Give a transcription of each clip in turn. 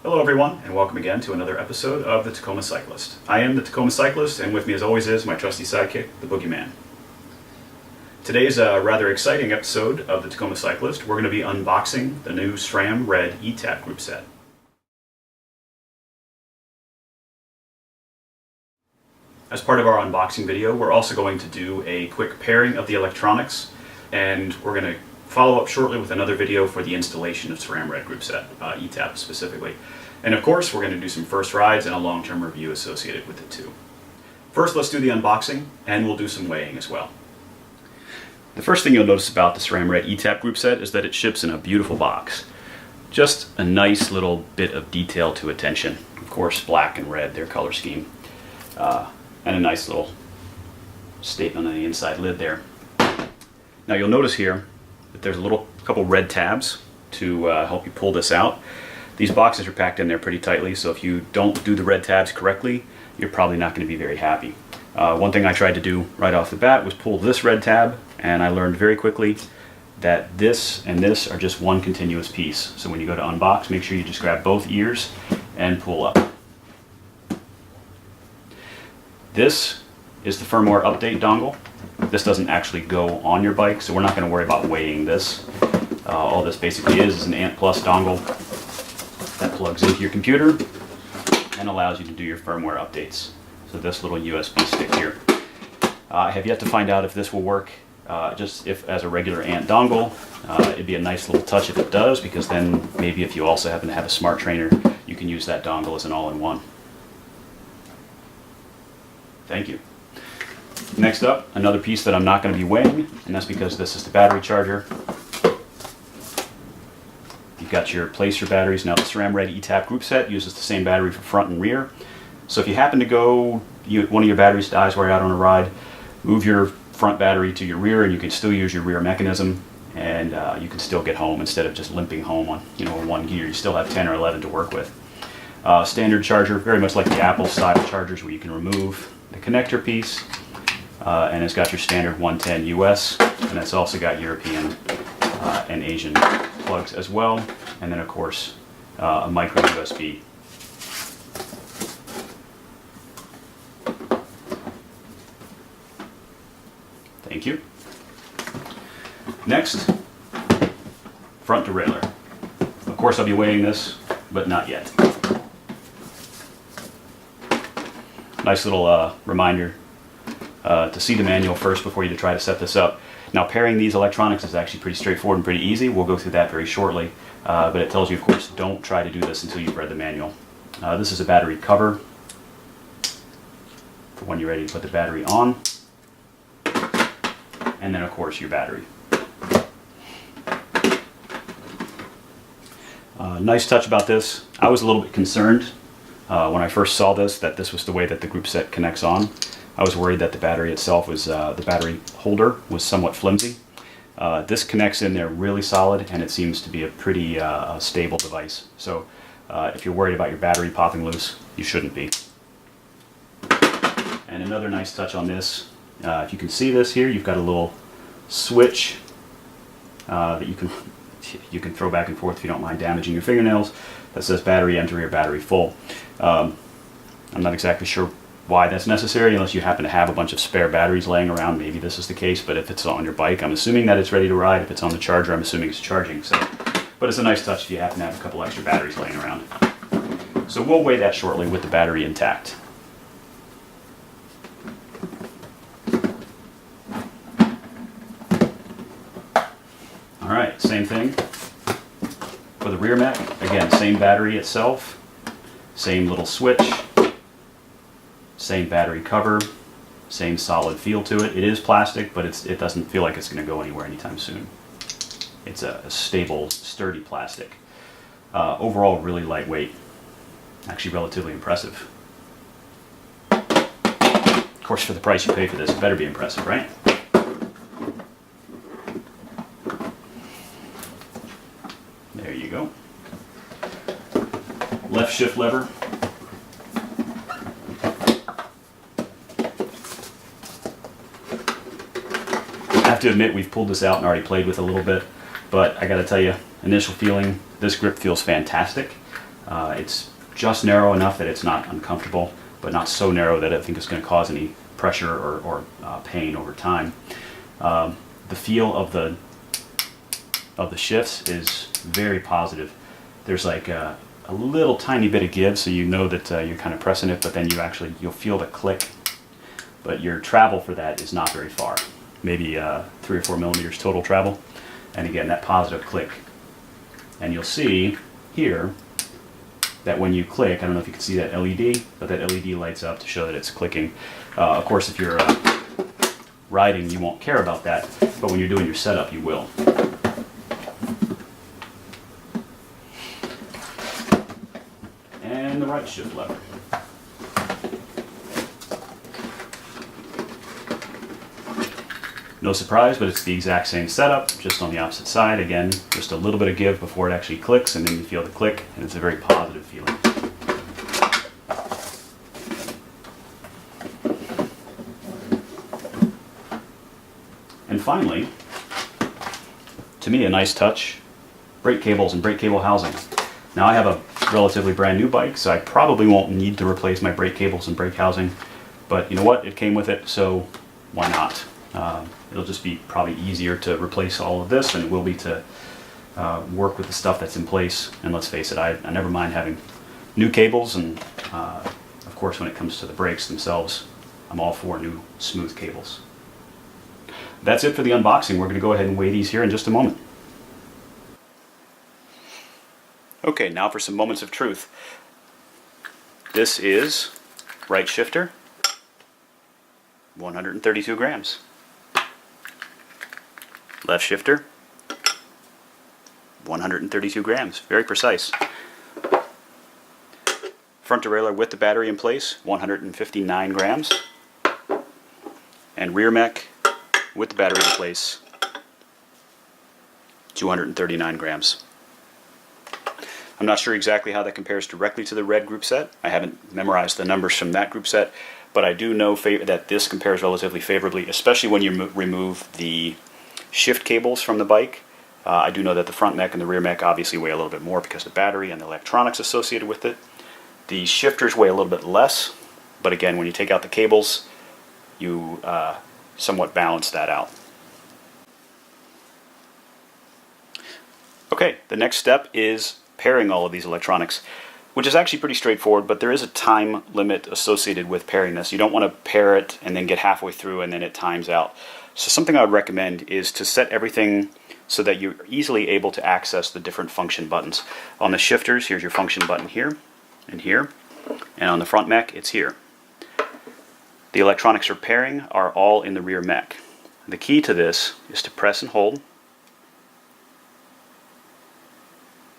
Hello everyone, and welcome again to another episode of the Tacoma Cyclist. I am the Tacoma Cyclist, and with me as always is my trusty sidekick, the Boogeyman. Today's a rather exciting episode of the Tacoma Cyclist. We're going to be unboxing the new SRAM Red eTap group set. As part of our unboxing video, we're also going to do a quick pairing of the electronics, and we're going to follow up shortly with another video for the installation of SRAM Red group set, eTap specifically. And of course, we're going to do some first rides and a long-term review associated with it too. First, let's do the unboxing, and we'll do some weighing as well. The first thing you'll notice about the SRAM Red eTap group set is that it ships in a beautiful box. Just a nice little bit of detail to attention. Of course, black and red, their color scheme. And a nice little statement on the inside lid there. Now you'll notice here that there's a couple red tabs to help you pull this out. These boxes are packed in there pretty tightly, so if you don't do the red tabs correctly, you're probably not going to be very happy. One thing I tried to do right off the bat was pull this red tab, and I learned very quickly that this and this are just one continuous piece. So when you go to unbox, make sure you just grab both ears and pull up. This is the firmware update dongle. This doesn't actually go on your bike, so we're not going to worry about weighing this. All this basically is an Ant Plus dongle that plugs into your computer and allows you to do your firmware updates. So this little USB stick here. I have yet to find out if this will work just if as a regular Ant dongle. It'd be a nice little touch if it does, because then maybe if you also happen to have a smart trainer, you can use that dongle as an all-in-one. Thank you. Next up, another piece that I'm not going to be weighing, and that's because this is the battery charger. You've got your placer batteries. Now the SRAM Red eTap group set uses the same battery for front and rear. So if you happen to go, one of your batteries dies while you're out on a ride, move your front battery to your rear and you can still use your rear mechanism, and you can still get home instead of just limping home on one gear. You still have 10 or 11 to work with. Standard charger, very much like the Apple style chargers where you can remove the connector piece. And it's got your standard 110 US, and it's also got European and Asian plugs as well, and then of course a micro USB. Thank you. Next, front derailleur. Of course I'll be weighing this, but not yet. Nice little reminder to see the manual first before you try to set this up. Now pairing these electronics is actually pretty straightforward and pretty easy. We'll go through that very shortly, but it tells you, of course, don't try to do this until you've read the manual. This is a battery cover for when you're ready to put the battery on, and then of course your battery. Nice touch about this. I was a little bit concerned when I first saw this that this was the way that the group set connects on. I was worried that the battery itself was, the battery holder was somewhat flimsy. This connects in there really solid, and it seems to be a pretty stable device. So if you're worried about your battery popping loose, you shouldn't be. And another nice touch on this, if you can see this here, you've got a little switch that you can throw back and forth if you don't mind damaging your fingernails, that says battery empty or battery full. I'm not exactly sure why that's necessary, unless you happen to have a bunch of spare batteries laying around. Maybe this is the case, but if it's on your bike, I'm assuming that it's ready to ride. If it's on the charger, I'm assuming it's charging. So, but it's a nice touch if you happen to have a couple extra batteries laying around. So we'll weigh that shortly with the battery intact. Alright, same thing for the rear mech. Again, same battery itself, same little switch, same battery cover, same solid feel to it. It is plastic, but it doesn't feel like it's going to go anywhere anytime soon. It's a stable, sturdy plastic. Overall, really lightweight. Actually, relatively impressive. Of course, for the price you pay for this, it better be impressive, right? There you go. Left shift lever. I have to admit, we've pulled this out and already played with it a little bit, but I gotta tell you, initial feeling, this grip feels fantastic. It's just narrow enough that it's not uncomfortable, but not so narrow that I think it's going to cause any pressure or pain over time. The feel of the shifts is very positive. There's like a little tiny bit of give, so you know that you're kind of pressing it, but then you'll feel the click. But your travel for that is not very far, maybe 3 or 4 millimeters total travel. And again, that positive click. And you'll see here that when you click, I don't know if you can see that LED, but that LED lights up to show that it's clicking. Of course, if you're riding, you won't care about that, but when you're doing your setup, you will. And the right shift lever. No surprise, but it's the exact same setup, just on the opposite side. Again, just a little bit of give before it actually clicks, and then you feel the click, and it's a very positive feeling. And finally, to me, a nice touch, brake cables and brake cable housing. Now I have a relatively brand new bike, so I probably won't need to replace my brake cables and brake housing, but you know what, it came with it, so why not? It'll just be probably easier to replace all of this than it will be to work with the stuff that's in place. And let's face it, I never mind having new cables, and of course when it comes to the brakes themselves, I'm all for new smooth cables. That's it for the unboxing. We're going to go ahead and weigh these here in just a moment. Okay, now for some moments of truth. This is right shifter, 132 grams. Left shifter, 132 grams. Very precise. Front derailleur with the battery in place, 159 grams. And rear mech with the battery in place, 239 grams. I'm not sure exactly how that compares directly to the Red group set. I haven't memorized the numbers from that group set, but I do know that this compares relatively favorably, especially when you remove the shift cables from the bike. I do know that the front mech and the rear mech obviously weigh a little bit more because of the battery and the electronics associated with it. The shifters weigh a little bit less, but again, when you take out the cables, you somewhat balance that out. Okay, the next step is pairing all of these electronics, which is actually pretty straightforward, but there is a time limit associated with pairing this. You don't want to pair it and then get halfway through and then it times out. So something I would recommend is to set everything so that you're easily able to access the different function buttons. On the shifters, here's your function button here and here, and on the front mech, it's here. The electronics for pairing are all in the rear mech. The key to this is to press and hold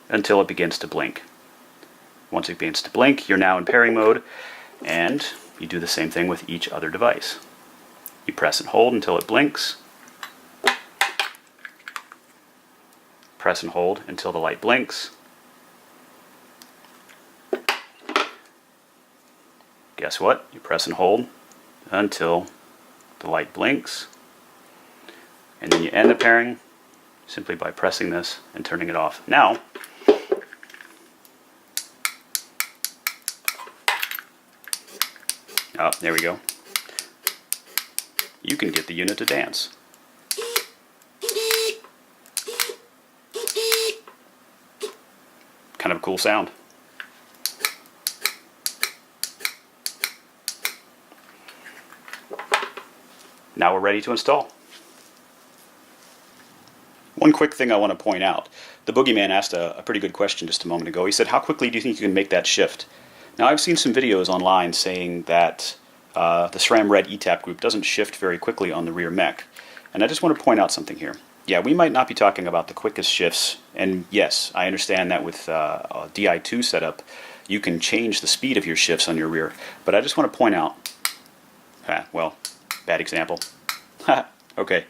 until it begins to blink. Once it begins to blink, you're now in pairing mode, and you do the same thing with each other device. You press and hold until it blinks. Press and hold until the light blinks. Guess what? You press and hold until the light blinks. And then you end the pairing simply by pressing this and turning it off. Now, oh, there we go. You can get the unit to dance. Kind of a cool sound. Now we're ready to install. One quick thing I want to point out. The Boogeyman asked a pretty good question just a moment ago. He said, how quickly do you think you can make that shift? Now I've seen some videos online saying that the SRAM Red eTap group doesn't shift very quickly on the rear mech. And I just want to point out something here. Yeah, we might not be talking about the quickest shifts, and yes, I understand that with a Di2 setup, you can change the speed of your shifts on your rear, but I just want to point out, well, bad example. Okay.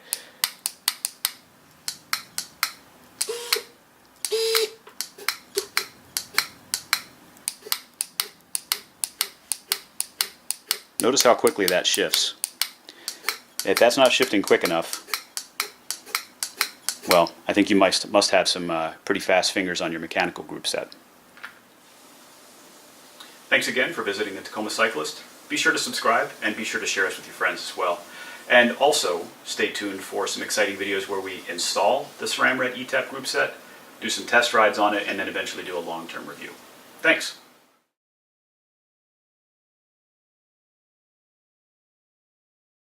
Notice how quickly that shifts. If that's not shifting quick enough, well, I think you must have some pretty fast fingers on your mechanical group set. Thanks again for visiting the Tacoma Cyclist. Be sure to subscribe and be sure to share us with your friends as well. And also, stay tuned for some exciting videos where we install the SRAM Red eTap group set, do some test rides on it, and then eventually do a long-term review. Thanks!